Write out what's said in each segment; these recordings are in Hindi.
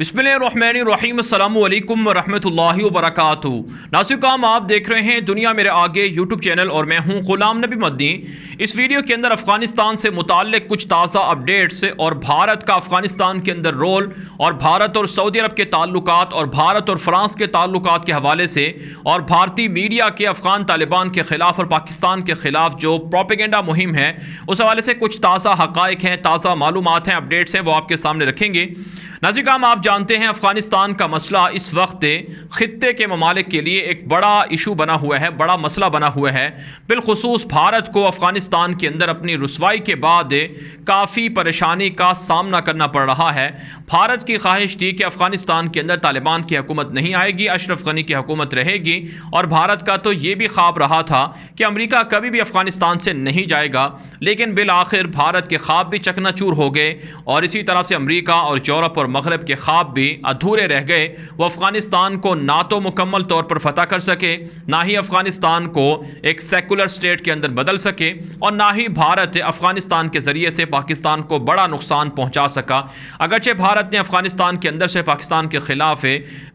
बिस्मिल्लाहिर्रहमानिर्रहीम अस्सलामु अलैकुम वरहमतुल्लाहि वबरकातुहू। नाज़रीन, आप देख रहे हैं दुनिया मेरे आगे यूट्यूब चैनल और मैं हूं गुलाम नबी मदनी। इस वीडियो के अंदर अफ़गानिस्तान से मुताल्लिक़ कुछ ताज़ा अपडेट्स और भारत का अफ़गानिस्तान के अंदर रोल और भारत और सऊदी अरब के ताल्लुकात और भारत और फ़्रांस के ताल्लुकात के हवाले से और भारतीय मीडिया के अफ़गान तालिबान के ख़िलाफ़ और पाकिस्तान के ख़िलाफ़ जो प्रोपेगेंडा मुहिम है उस हवाले से कुछ ताज़ा हक़ाइक़ हैं, ताज़ा मालूमात हैं, अपडेट्स हैं, वो आपके सामने रखेंगे। नाज़रीन, आप जानते हैं अफ़गानिस्तान का मसला इस वक्त ख़ित्ते के ममालिक के लिए एक बड़ा इशू बना हुआ है, बड़ा मसला बना हुआ है। बिलखुसूस भारत को अफ़गानिस्तान के अंदर अपनी रुसवाई के बाद काफ़ी परेशानी का सामना करना पड़ रहा है। भारत की ख्वाहिश थी कि अफ़गानिस्तान के अंदर तालिबान की हुकूमत नहीं आएगी, अशरफ गनी की हुकूमत रहेगी, और भारत का तो ये भी ख्वाब रहा था कि अमेरिका कभी भी अफ़गानिस्तान से नहीं जाएगा। लेकिन बिल आखिर भारत के ख्वाब भी चकनाचूर हो गए और इसी तरह से अमेरिका और यूरोप और मगरब के ख्वाब भी अधूरे रह गए। वो अफ़गानिस्तान को ना तो मुकम्मल तौर पर फतह कर सके, ना ही अफ़गानिस्तान को एक सेकुलर स्टेट के अंदर बदल सके, और ना ही भारत अफ़गानिस्तान के ज़रिए से पाकिस्तान को बड़ा नुकसान पहुँचा सका। अगरचे भारत ने अफ़गानिस्तान के अंदर से पाकिस्तान के ख़िलाफ़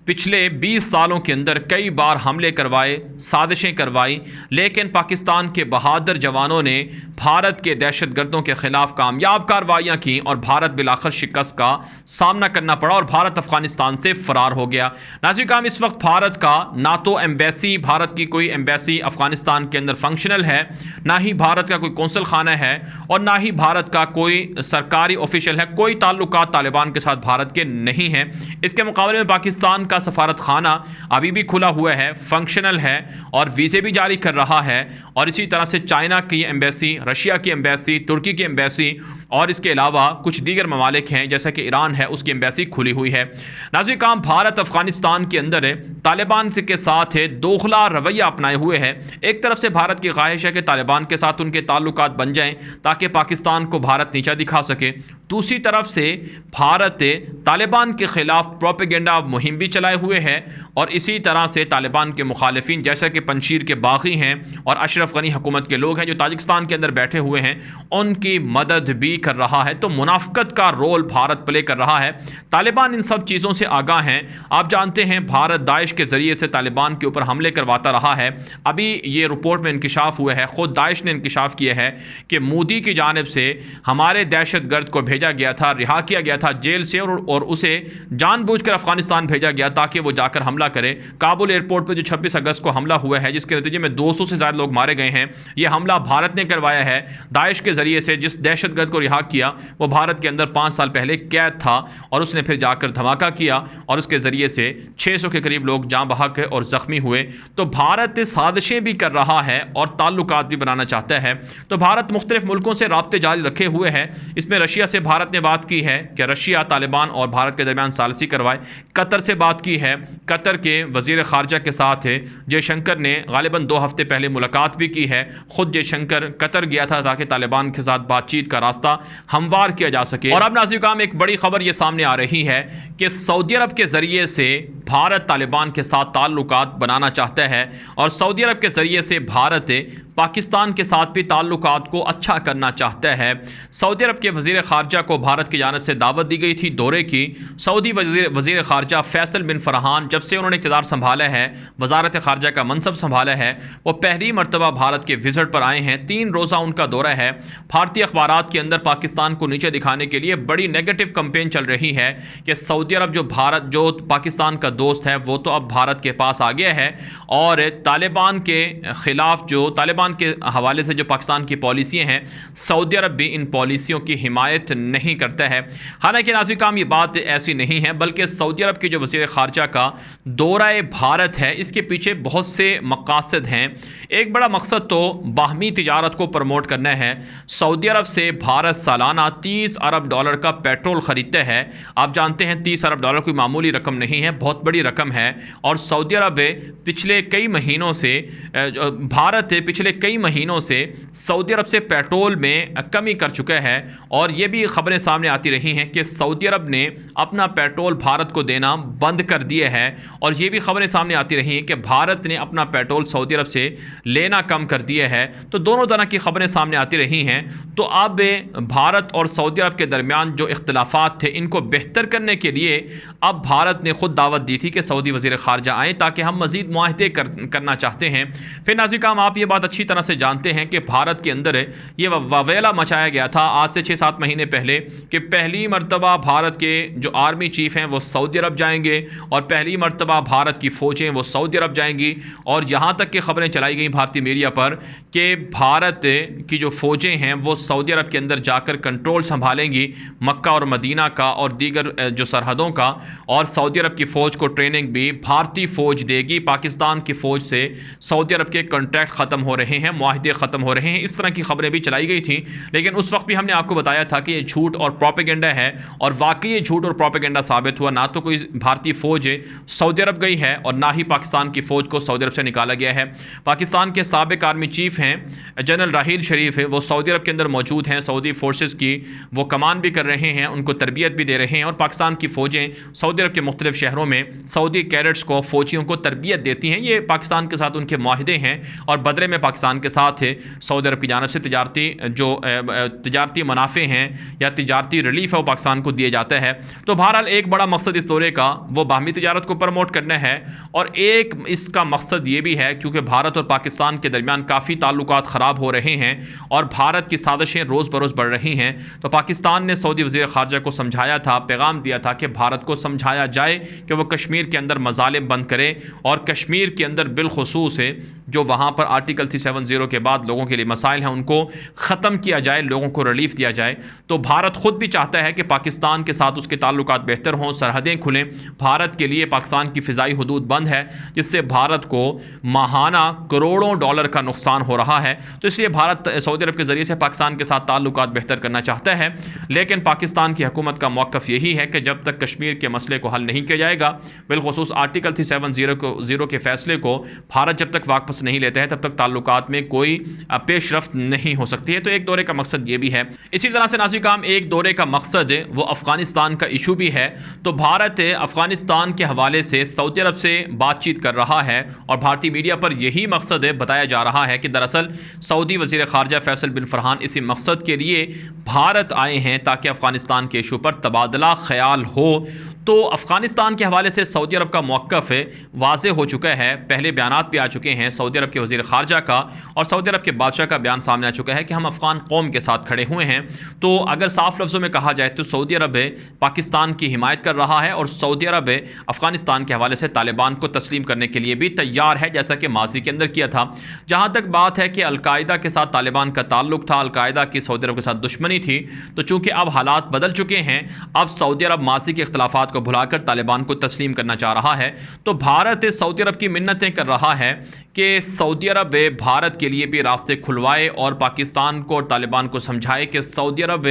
पिछले 20 सालों के अंदर कई बार हमले करवाए, साजिशें करवाई, लेकिन पाकिस्तान के बहादुर जवानों ने भारत के दहशतगर्दों के ख़िलाफ़ कामयाब कार्रवाइयाँ की और भारत बिलाखिर शिकस्त का सामना करना पड़ा और भारत अफ़गानिस्तान से फ़रार हो गया। नाज़रीन, इस वक्त भारत का ना तो एम्बेसी, भारत की कोई एम्बेसी अफ़गानिस्तान के अंदर फंक्शनल है, ना ही भारत का कोई कौंसल खाना है, और ना ही भारत का कोई सरकारी ऑफिशियल है। कोई ताल्लुकात तालिबान के साथ भारत के नहीं है। इसके मुकाबले में पाकिस्तान का सफारत खाना अभी भी खुला हुआ है, फंक्शनल है और वीज़े भी जारी कर रहा है, और इसी तरह से चाइना की एम्बेसी, रशिया की एम्बेसी, तुर्की की एम्बेसी और इसके अलावा कुछ दीगर ममालिक हैं जैसा कि ईरान है, उसकी एम्बेसी खुली हुई है। नाज़रीन, भारत अफ़गानिस्तान के अंदर तालिबान के साथ दोखला रवैया अपनाए हुए है। एक तरफ से भारत की ख्वाहिश है कि तालिबान के साथ उनके ताल्लुकात बन जाएं ताकि पाकिस्तान को भारत नीचा दिखा सके। दूसरी तरफ से भारत तालिबान के ख़िलाफ़ प्रोपेगेंडा मुहिम भी चलाए हुए है, और इसी तरह से तालिबान के मुखालिफिन जैसा कि पंशीर के बागी हैं और अशरफ गनी हुकूमत के लोग हैं जो ताजिकिस्तान के अंदर बैठे हुए हैं, उनकी मदद भी कर रहा है। तो मुनाफ़िकत का रोल भारत प्ले कर रहा है। तालिबान इन सब चीज़ों से आगाह हैं। आप जानते हैं भारत दाइश के ज़रिए से तालिबान के ऊपर हमले करवाता रहा है। अभी ये रिपोर्ट में इंकिशाफ हुआ है, ख़ुद दाइश ने इंकिशाफ किया है कि मोदी की जानिब से हमारे दहशतगर्द को भेजा गया था, रिहा किया गया था जेल से, और उसे जानबूझकर अफ़गानिस्तान भेजा गया ताकि वो जाकर हमला करे। काबुल एयरपोर्ट पर जो 26 अगस्त को हमला हुआ है जिसके नतीजे में 200 से ज़्यादा लोग मारे गए हैं, ये हमला भारत ने करवाया है दाइश के ज़रिए से। जिस दहशतगर्द को रिहा किया वो भारत के अंदर 5 साल पहले कैद था और उसने फिर जाकर धमाका किया और उसके ज़रिए से 600 के करीब लोग जाँ बहक और ज़ख्मी हुए। तो भारत साजिशें भी कर रहा है और ताल्लुकात भी बनाना चाहता है। तो भारत मुख्तलिफ मुल्कों से राब्ते जारी रखे हुए है। इसमें रशिया से भारत ने बात की है कि रशिया तालिबान और भारत के दरमियान सालसी करवाए। कतर से बात की है, कतर के वज़ीर ख़ारजा के साथ जयशंकर ने गालिबन 2 हफ्ते पहले मुलाकात भी की है। ख़ुद जयशंकर कतर गया था ताकि तालिबान के साथ बातचीत का रास्ता हमवार किया जा सके। और अब नाज़रीन, एक बड़ी खबर ये सामने आ रही है कि सऊदी अरब के ज़रिए से भारत तालिबान के साथ ताल्लुकात बनाना चाहता है और सऊदी अरब के ज़रिए से भारत पाकिस्तान के साथ भी ताल्लुकात को अच्छा करना चाहता है। सऊदी अरब के वज़ीर ख़ारजा को भारत की जानिब से दावत दी गई थी दौरे की। सऊदी वज़ीर ख़ारजा फैसल बिन फ़रहान जब से उन्होंने इक़्तिदार संभाला है, वज़ारत ख़ारजा का मनसब संभाला है, वो पहली मरतबा भारत के विज़िट पर आए हैं। 3 रोज़ा उनका दौरा है। भारतीय अखबारात के अंदर पाकिस्तान को नीचे दिखाने के लिए बड़ी नेगेटिव कैंपेन चल रही है कि सऊदी अरब जो पाकिस्तान का दोस्त है वो तो अब भारत के पास आ गया है, और तालिबान के ख़िलाफ़ जो तालिबान के हवाले से जो पाकिस्तान की पॉलिसियाँ हैं, सऊदी अरब भी इन पॉलिसियों की हिमायत नहीं करता है। हालांकि नाज़रीन, ये बात ऐसी नहीं है, बल्कि सऊदी अरब के जो वज़ीर ख़ारजा का दौरा भारत है इसके पीछे बहुत से मक़ासद हैं। एक बड़ा मकसद तो बाहमी तिजारत को प्रमोट करना है। सऊदी अरब से भारत सालाना $30 अरब का पेट्रोल ख़रीदता है। आप जानते हैं $30 अरब कोई मामूली रकम नहीं है, बहुत बड़ी रकम है और सऊदी अरब पिछले कई महीनों से भारत पिछले कई महीनों से सऊदी अरब से पेट्रोल में कमी कर चुका है। और ये भी खबरें सामने आती रही हैं कि सऊदी अरब ने अपना पेट्रोल भारत को देना बंद कर दिया है और ये भी खबरें सामने आती रही हैं कि भारत ने अपना पेट्रोल सऊदी अरब से लेना कम कर दिया है। तो दोनों तरह की खबरें सामने आती रही हैं। तो अब भारत और सऊदी अरब के दरमियान जो इख्तिलाफात थे इनको बेहतर करने के लिए अब भारत ने खुद दावत दी थी कि सऊदी वज़ीर ख़ारजा आएँ ताकि हम मज़ीद मुआहदे करना चाहते हैं। फिर नाज़रीन आप ये बात अच्छी तरह से जानते हैं कि भारत के अंदर ये वावेला मचाया गया था आज से 6-7 महीने पहले कि पहली मरतबा भारत के जो आर्मी चीफ़ हैं वो सऊदी अरब जाएंगे और पहली मरतबा भारत की फ़ौजें वो सऊदी अरब जाएंगी। और यहाँ तक कि खबरें चलाई गई भारतीय मीडिया पर कि भारत की जो फ़ौजें हैं वो सऊदी अरब के अंदर जाकर कंट्रोल संभालेंगी मक्का और मदीना का और दीगर जो सरहदों का, और सऊदी अरब की फ़ौज को ट्रेनिंग भी भारतीय फ़ौज देगी। पाकिस्तान की फ़ौज से सऊदी अरब के कॉन्ट्रैक्ट ख़त्म हो रहे हैं, मुआहदे ख़त्म हो रहे हैं, इस तरह की खबरें भी चलाई गई थी। लेकिन उस वक्त भी हमने आपको बताया था कि ये झूठ और प्रोपेगेंडा है और वाकई ये झूठ और प्रोपेगेंडा साबित हुआ। ना तो कोई भारतीय फ़ौज सऊदी अरब गई है और ना ही पाकिस्तान की फ़ौज को सऊदी अरब से निकाला गया है। पाकिस्तान के साबिक आर्मी चीफ़ हैं जनरल राहील शरीफ है, वो सऊदी अरब के अंदर मौजूद हैं, सऊदी फ़ोर्सेज़ की वो कमान भी कर रहे हैं, उनको तरबियत भी दे रहे हैं। और पाकिस्तान की फ़ौजें सऊदी अरब के मुख्तलिफ़ शहरों में सऊदी कैडेट्स को फ़ौजियों को तरबियत देती हैं। ये पाकिस्तान के साथ उनके मुआहदे हैं और बदले में पाकिस्तान के साथ सऊदी अरब की जानिब से तिजारती मुनाफे हैं या तिजारती रिलीफ है वो पाकिस्तान को दिया जाता है। तो बहरहाल एक बड़ा मकसद इस दौरे का वो बाहमी तिजारत को प्रमोट करना है और एक इसका मकसद ये भी है क्योंकि भारत और पाकिस्तान के दरमियान काफ़ी ताल्लुकात ख़राब हो रहे हैं और भारत की साजिशें रोज़ बरोज़ बढ़ रही हैं। तो पाकिस्तान ने सऊदी वज़ीर ख़ारजा को समझाया था, पैगाम दिया था कि भारत को समझाया जाए कि वो कश्मीर के अंदर मज़ालिम बंद करे और कश्मीर के अंदर बिलखुसूस जो वहाँ पर आर्टिकल 370 के बाद लोगों के लिए मसाइल हैं उनको ख़त्म किया जाए, लोगों को रिलीफ दिया जाए। तो भारत ख़ुद भी चाहता है कि पाकिस्तान के साथ उसके ताल्लुकात बेहतर हों, सरहदें खुलें। भारत के लिए पाकिस्तान की फ़िज़ाई हुदूद बंद है जिससे भारत को माहाना करोड़ों डॉलर का नुकसान हो रहा है। तो इसलिए भारत सऊदी अरब के ज़रिए से पाकिस्तान के साथ ताल्लुकात बेहतर करना चाहता है। लेकिन पाकिस्तान की हुकूमत का मौक़िफ़ यही है कि जब तक कश्मीर के मसले को हल नहीं किया जाएगा, बिलखुसूस आर्टिकल 370 के फ़ैसले को भारत जब तक वापस नहीं लेता है तब तक ताल्लुकात में कोई पेशरफ्त नहीं हो सकती है। तो एक दौरे का मकसद ये भी है। इसी तरह से नाज़रीन काम एक दौरे का मकसद वो अफ़गानिस्तान का इशू भी है। तो भारत अफ़गानिस्तान के हवाले से सऊदी अरब से बातचीत कर रहा है और भारतीय मीडिया पर यही मकसद बताया जा रहा है कि दरअसल सऊदी वज़ीर ख़ारजा फैसल बिन फरहान इसी मकसद के लिए भारत आए हैं ताकि अफ़गानिस्तान के इशू पर तबादला ख्याल हो। तो अफ़गानिस्तान के हवाले से सऊदी अरब का मौक़िफ़ वाज़े हो चुका है। पहले बयानात भी आ चुके हैं सऊदी अरब के वज़ीर ख़ारजा का और सऊदी अरब के बादशाह का बयान सामने आ चुका है कि हम अफ़गान कौम के साथ खड़े हुए हैं। तो अगर साफ लफ्ज़ों में कहा जाए तो सऊदी अरब पाकिस्तान की हिमायत कर रहा है और सऊदी अरब अफ़गानिस्तान के हवाले से तालिबान को तस्लीम करने के लिए भी तैयार है, जैसा कि माजी के अंदर किया था। जहाँ तक बात है कि अलकायदा के साथ तालिबान का ताल्लुक़ था, अलकायदा की सऊदी अरब के साथ दुश्मनी थी, तो चूँकि अब हालात बदल चुके हैं, अब सऊदी अरब माजी के इख्तिलाफ़ात को भुलाकर तालिबान को तस्लीम करना चाह रहा है। तो भारत सऊदी अरब की मिन्नतें कर रहा है कि सऊदी अरब भारत के लिए भी रास्ते खुलवाए और पाकिस्तान को और तालिबान को समझाए कि सऊदी अरब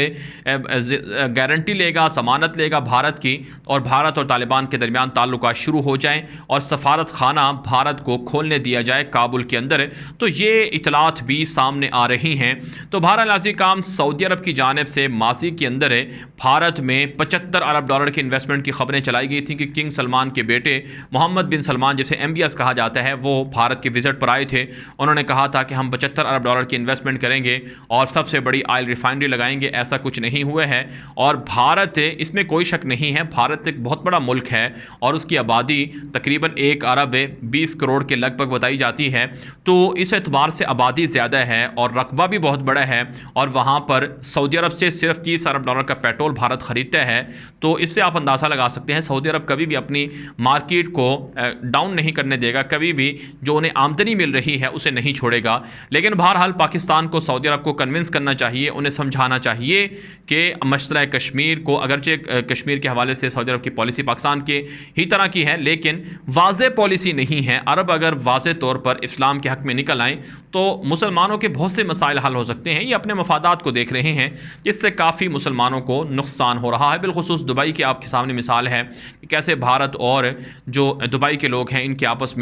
गारंटी लेगा, ज़मानत लेगा भारत की और भारत और तालिबान के दरमियान ताल्लुकात शुरू हो जाएं और सफारत खाना भारत को खोलने दिया जाए काबुल के अंदर। तो ये इतलात भी सामने आ रही हैं। तो बहरहाल नाज़रीन काम सऊदी अरब की जानिब से माजी के अंदर भारत में 75 अरब डॉलर की इन्वेस्टमेंट की खबरें चलाई गई थी कि किंग सलमान के बेटे मोहम्मद बिन सलमान, जिसे MBS कहा जाता है, वो भारत के विज़िट पर आए थे। उन्होंने कहा था कि हम 75 अरब डॉलर की इन्वेस्टमेंट करेंगे और सबसे बड़ी ऑयल रिफाइनरी लगाएंगे। ऐसा कुछ नहीं हुआ है और भारत, इसमें कोई शक नहीं है, भारत एक बहुत बड़ा मुल्क है और उसकी आबादी तकरीबन 1 अरब 20 करोड़ के लगभग बताई जाती है। तो इस एतबार से आबादी ज़्यादा है और रकबा भी बहुत बड़ा है और वहाँ पर सऊदी अरब से सिर्फ 30 अरब डॉलर का पेट्रोल भारत ख़रीदता है। तो इससे आप अंदाज़ा लगा सकते हैं सऊदी अरब कभी भी अपनी मार्केट को डाउन नहीं करने देगा, कभी भी जो उन्हें आमदनी मिल रही है उसे नहीं छोड़ेगा। लेकिन बहरहाल पाकिस्तान को सऊदी अरब को कन्विंस करना चाहिए, उन्हें समझाना चाहिए कि मसला कश्मीर को, अगरचे कश्मीर के हवाले से सऊदी अरब की पॉलिसी पाकिस्तान के ही तरह की है लेकिन वाज़े पॉलिसी नहीं है। अरब अगर वाज़े तौर पर इस्लाम के हक़ में निकल आएँ तो मुसलमानों के बहुत से मसाइल हल हो सकते हैं। ये अपने मफादात को देख रहे हैं जिससे काफ़ी मुसलमानों को नुकसान हो रहा है। बिलखुसूस दुबई की आपके सामने मिसाल मिसाल है कि कैसे भारत और जो दुबई के लोग हैं इनके आपस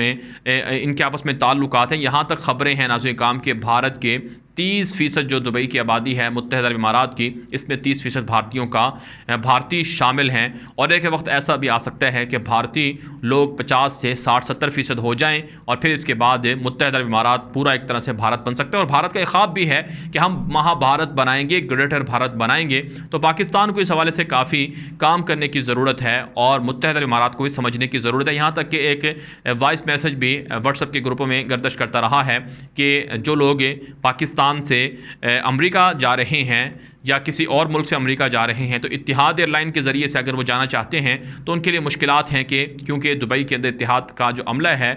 में ताल्लुकात हैं। यहाँ तक ख़बरें हैं नाज़रीन काम के भारत के 30% जो दुबई की आबादी है मुत्तहदा अरब इमारात की, इसमें 30% भारतीय शामिल हैं। और एक वक्त ऐसा भी आ सकता है कि भारतीय लोग 50 से 60-70% हो जाएं और फिर इसके बाद मुत्तहदा अरब इमारात पूरा एक तरह से भारत बन सकता है। और भारत का एक ख्वाब भी है कि हम महाभारत बनाएंगे, ग्रेटर भारत बनाएंगे। तो पाकिस्तान को इस हवाले से काफ़ी काम करने की ज़रूरत है और मुत्तहदा अरब इमारात को भी समझने की ज़रूरत है। यहाँ तक कि एक वॉइस मैसेज भी व्हाट्सएप के ग्रुपों में गर्दिश करता रहा है कि जो लोग पाकिस्तान से अमेरिका जा रहे हैं या किसी और मुल्क से अमेरिका जा रहे हैं तो इतिहाद एयरलाइन के ज़रिए से अगर वो जाना चाहते हैं तो उनके लिए मुश्किलात हैं कि क्योंकि दुबई के अंदर इतिहाद का जो अमला है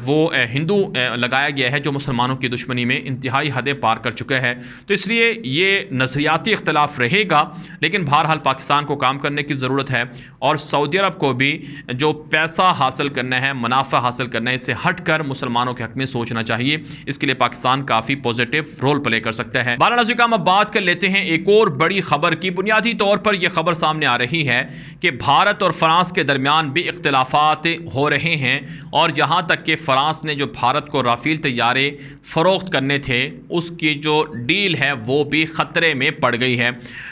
वो हिंदू लगाया गया है जो मुसलमानों की दुश्मनी में इंतहाई हदें पार कर चुका है। तो इसलिए ये नज़रियाती इख्तलाफ रहेगा, लेकिन बहरहाल पाकिस्तान को काम करने की ज़रूरत है और सऊदी अरब को भी जो पैसा हासिल करना है, मुनाफा हासिल करना है, इससे हट कर मुसलमानों के हक़ में सोचना चाहिए। इसके लिए पाकिस्तान काफ़ी पॉजिटिव रोल प्ले कर सकता है। बारह काम अब बात कर लेते हैं एक और बड़ी खबर की। बुनियादी तौर पर यह खबर सामने आ रही है कि भारत और फ्रांस के दरमियान भी इख्तिलाफात हो रहे हैं और यहाँ तक कि फ्रांस ने जो भारत को राफेल तैयारे फ़रोख्त करने थे उसकी जो डील है वो भी ख़तरे में पड़ गई है।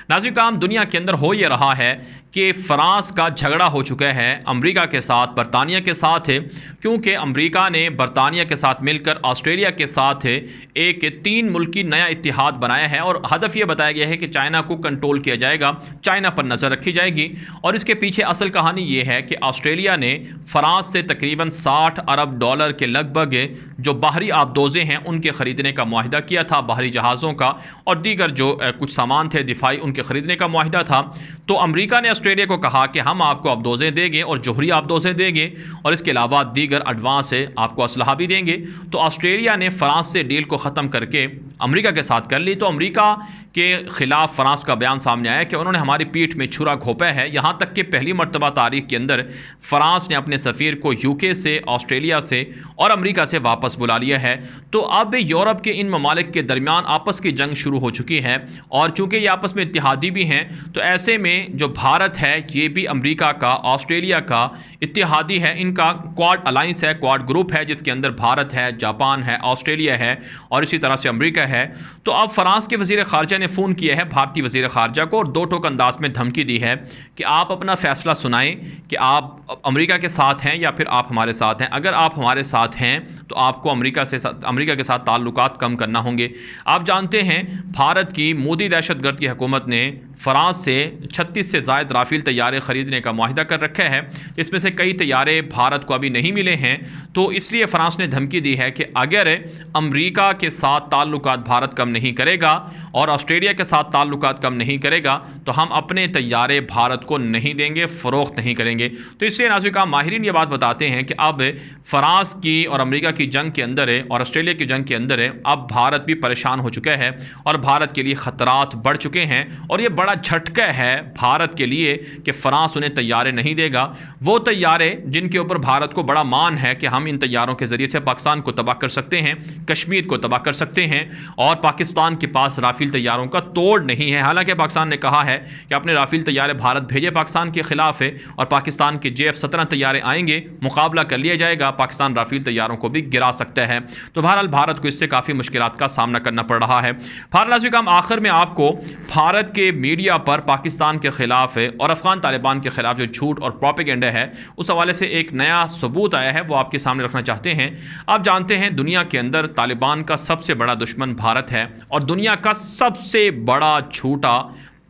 नाज़रीन काम दुनिया के अंदर हो ये रहा है कि फ़्रांस का झगड़ा हो चुका है अमेरिका के साथ, बरतानिया के साथ है, क्योंकि अमेरिका ने बरतानिया के साथ मिलकर ऑस्ट्रेलिया के साथ एक 3 मुल्की नया इत्तिहाद बनाया है और हदफ ये बताया गया है कि चाइना को कंट्रोल किया जाएगा, चाइना पर नज़र रखी जाएगी। और इसके पीछे असल कहानी ये है कि ऑस्ट्रेलिया ने फ़्रांस से तकरीबन $60 अरब के लगभग जो बाहरी आबदोज़े हैं उनके ख़रीदने का मुआहिदा किया था, बाहरी जहाज़ों का और दीगर जो कुछ सामान थे दिफाई उनके ख़रीदने का मुआहिदा था। तो अमेरिका ने ऑस्ट्रेलिया को कहा कि हम आपको आबदोज़ें देंगे और जोहरी आबदोज़ें देंगे और इसके अलावा दीगर एडवांस आपको असलहा भी देंगे। तो ऑस्ट्रेलिया ने फ़्रांस से डील को ख़त्म करके अमेरिका के साथ कर ली। तो अमेरिका के ख़िलाफ़ फ़्रांस का बयान सामने आया कि उन्होंने हमारी पीठ में छुरा घोंपा है। यहाँ तक कि पहली मरतबा तारीख़ के अंदर फ़्रांस ने अपने सफ़ीर को यूके से, ऑस्ट्रेलिया से और अमेरिका से वापस बुला लिया है। तो अब यूरोप के इन ममालिक के दरमियान आपस की जंग शुरू हो चुकी है और चूँकि ये आपस में इत्तेहादी भी हैं तो ऐसे में जो भारत है ये भी अमेरिका का, ऑस्ट्रेलिया का इत्तेहादी है। इनका क्वाड अलाइंस है, क्वाड ग्रुप है जिसके अंदर भारत है, जापान है, ऑस्ट्रेलिया है और इसी तरह से अमेरिका है। तो अब फ्रांस के वज़ीर ख़ारजा ने फ़ोन किया है भारतीय वज़ीर ख़ारजा को और दो टोक अंदाज में धमकी दी है कि आप अपना फ़ैसला सुनाएं कि आप अमेरिका के साथ हैं या फिर आप हमारे साथ हैं। अगर आप हमारे साथ हैं तो आपको अमेरिका के साथ ताल्लुकात कम करना होंगे। आप जानते हैं भारत की मोदी दहशतगर्द की हुकूमत ने फ़्रांस से 36 से ज़ायद राफेल तैयारे ख़रीदने का मुआहिदा कर रखा है, इसमें से कई तैयारे भारत को अभी नहीं मिले हैं। तो इसलिए फ़्रांस ने धमकी दी है कि अगर अमेरिका के साथ ताल्लुकात भारत कम नहीं करेगा और ऑस्ट्रेलिया के साथ ताल्लुकात कम नहीं करेगा तो हम अपने तैयारे भारत को नहीं देंगे, फ़रोख्त नहीं करेंगे। तो इसलिए नाज़रीन का माहिरीन ये बात बताते हैं कि अब फ़्रांस की और अमेरिका की जंग के अंदर है और ऑस्ट्रेलिया की जंग के अंदर है, अब भारत भी परेशान हो चुका है और भारत के लिए ख़तरात बढ़ चुके हैं और ये बड़ा झटका है भारत के लिए कि फ्रांस उन्हें तैयारे नहीं देगा। वो तैयारे जिनके ऊपर भारत को बड़ा मान है कि हम इन तैयारों के ज़रिए से पाकिस्तान को तबाह कर सकते हैं, कश्मीर को तबाह कर सकते हैं और पाकिस्तान के पास राफेल तैयारों का तोड़ नहीं है। हालांकि पाकिस्तान ने कहा है कि अपने राफेल तैयारे भारत भेजे पाकिस्तान के ख़िलाफ़ है और पाकिस्तान के JF-17 तैयारे आएंगे, मुकाबला कर लिया जाएगा, पाकिस्तान राफेल तैयारों को भी गिरा सकता है। तो बहरहाल भारत को इससे काफ़ी मुश्किलात का सामना करना पड़ रहा है। भारत का आखिर में आपको भारत के मीडिया पर पाकिस्तान के ख़िलाफ़ है और अफ़गान तालिबान के ख़िलाफ़ जो झूठ और प्रोपेगेंडा है उस हवाले से एक नया सबूत आया है, वो आपके सामने रखना चाहते हैं। आप जानते हैं दुनिया के अंदर तालिबान का सबसे बड़ा दुश्मन भारत है और दुनिया का सबसे बड़ा झूठा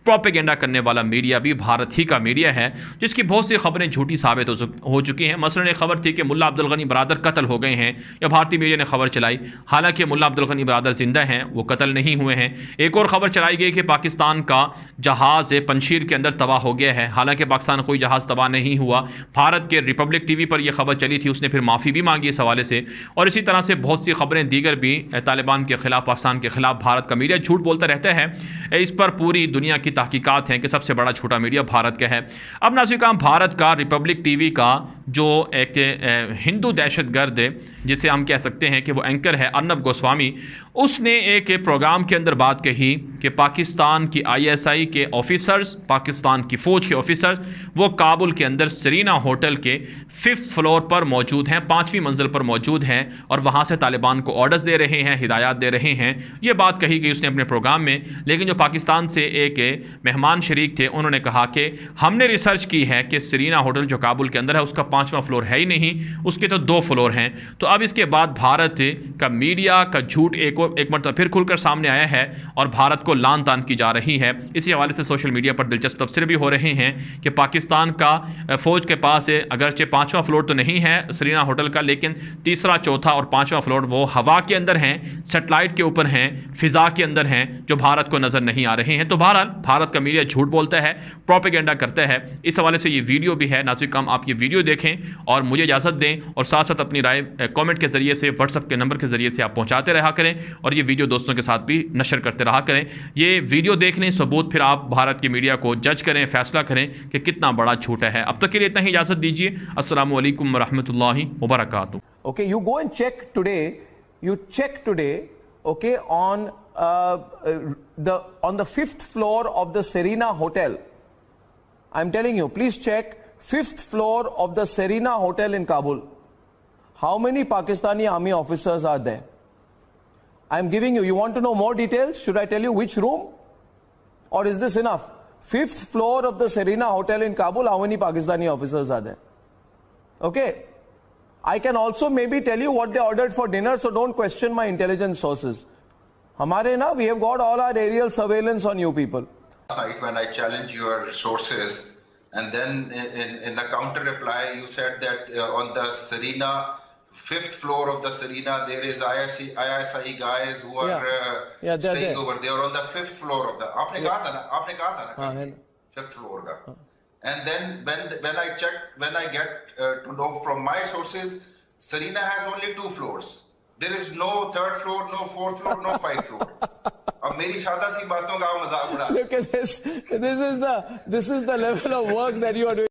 प्रोपेगेंडा करने वाला मीडिया भी भारत ही का मीडिया है, जिसकी बहुत सी खबरें झूठी साबित हो चुकी हैं। मसलन एक खबर थी कि मुल्ला अब्दुल गनी बरादर कत्ल हो गए हैं, या भारतीय मीडिया ने खबर चलाई, हालांकि मुल्ला अब्दुल गनी बरादर जिंदा हैं, वो कत्ल नहीं हुए हैं। एक और ख़बर चलाई गई कि पाकिस्तान का जहाज़ पंशीर के अंदर तबाह हो गया है, हालांकि पाकिस्तान कोई जहाज़ तबाह नहीं हुआ। भारत के रिपब्लिक TV पर यह खबर चली थी, उसने फिर माफ़ी भी मांगी इस हवाले से। और इसी तरह से बहुत सी खबरें दीगर भी तालिबान के ख़िलाफ़, पाकिस्तान के ख़िलाफ़ भारत का मीडिया झूठ बोलता रहता है। इस पर पूरी दुनिया की तहकीकात हैं कि सबसे बड़ा झूठा मीडिया भारत का है। अब नाज़रीन भारत का रिपब्लिक TV का जो एक हिंदू दहशतगर्द जिसे हम कह सकते हैं कि वो एंकर है अर्नब गोस्वामी, उसने एक प्रोग्राम के अंदर बात कही कि पाकिस्तान की ISI के ऑफिसर्स, पाकिस्तान की फ़ौज के ऑफिसर्स वो काबुल के अंदर सरीना होटल के 5th फ्लोर पर मौजूद हैं, 5वीं मंजिल पर मौजूद हैं और वहाँ से तालिबान को ऑर्डर्स दे रहे हैं, हिदायत दे रहे हैं। ये बात कही गई उसने अपने प्रोग्राम में। लेकिन जो पाकिस्तान से एक मेहमान शरीक थे उन्होंने कहा कि हमने रिसर्च की है कि सरीना होटल जो काबुल के अंदर है उसका 5वां फ्लोर है ही नहीं, उसके तो 2 फ्लोर हैं। तो अब इसके बाद भारत का मीडिया का झूठ एक मरतबा फिर खुलकर सामने आया है और भारत को लान तान की जा रही है। इसी हवाले से सोशल मीडिया पर दिलचस्प तबसरे भी हो रहे हैं कि पाकिस्तान का फ़ौज के पास अगरचे 5वां फ्लोर तो नहीं है सरीना होटल का, लेकिन 3रा, 4था और 5वां फ्लोर वो हवा के अंदर हैं, सेटेलाइट के ऊपर हैं, फ़िज़ा के अंदर हैं, जो भारत को नज़र नहीं आ रहे हैं। तो बहरहाल भारत का मीडिया झूठ बोलता है, प्रोपेगेंडा करता है। इस हवाले से ये वीडियो भी है। नाज़रीन हम आप ये वीडियो देखें और मुझे इजाज़त दें और साथ साथ अपनी राय कमेंट के ज़रिए से, व्हाट्सएप के नंबर के ज़रिए से आप पहुँचाते रहा करें और ये वीडियो दोस्तों के साथ भी नशर करते रहा करें। ये वीडियो देख लें सबूत, फिर आप भारत की मीडिया को जज करें, फैसला करें कि कितना बड़ा झूठा है। अब तक के लिए इतना ही, इजाज़त दीजिए। अस्सलामु अलैकुम वरहमतुल्लाहि वबरकातुहू। Okay, you go and check today. You check today, okay, on the 5th floor of the Serena Hotel. I'm telling you, please check 5th floor of the Serena Hotel in Kabul. How many Pakistani army officers are there? I'm giving you. You want to know more details? Should I tell you which room? Or is this enough? 5th floor of the Serena Hotel in Kabul. How many Pakistani officers are there? Okay. I can also maybe tell you what they ordered for dinner, so don't question my intelligence sources. Hamare na, we have got all our aerial surveillance on you people. Last night when I challenged your sources, and then in a counter reply you said that on the Serena 5th floor of the Serena there is ISI guys who are staying over there on the 5th floor of the. आपने कहा था ना 5th floor का. And then when I checked, when I get to know from my sources, Serena has only 2 floors. There is no 3rd floor, no 4th floor, no 5th floor. अब मेरी सादा सी बातों का मजाक उड़ा. Look at this. This is the level of work that you are doing.